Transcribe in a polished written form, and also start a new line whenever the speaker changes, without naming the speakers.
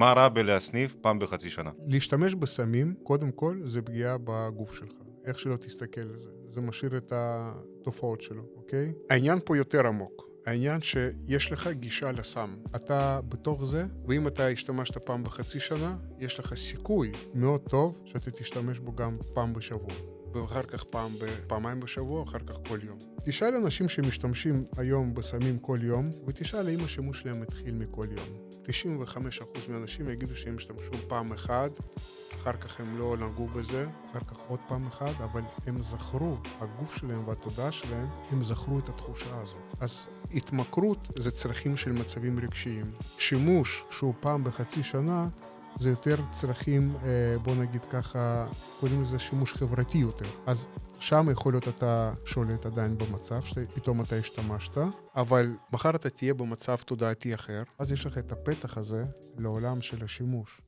מה רע בלהסניף פעם בחצי שנה?
להשתמש בסמים, קודם כל, זה פגיעה בגוף שלך. איך שלא תסתכל על זה. זה משאיר את התופעות שלו, אוקיי? העניין פה יותר עמוק. העניין שיש לך גישה לסם. אתה בתוך זה, ואם אתה השתמשת פעם בחצי שנה, יש לך סיכוי מאוד טוב שאתה תשתמש בו גם פעם בשבוע. ואחר כך פעמיים בשבוע, אחר כך כל יום. תשאל אנשים שמשתמשים היום בסמים כל יום, ותשאל האם השימוש שלהם מתחיל מכל יום. 95% מהאנשים יגידו שהם השתמשו פעם אחת, אחר כך הם לא נגעו בזה, אחר כך עוד פעם אחת, אבל הם זכרו, הגוף שלהם והתודעה שלהם, הם זכרו את התחושה הזאת. אז התמכרות זה צרכים של מצבים רגשיים. שימוש שהוא פעם בחצי שנה, זה יותר צרכים, בוא נגיד ככה, קוראים לזה שימוש חברתי יותר. אז שם יכול להיות אתה שולט עדיין במצב, שפתאום אתה השתמשת, אבל מחר אתה תהיה במצב תודעתי אחר, אז יש לך את הפתח הזה לעולם של השימוש.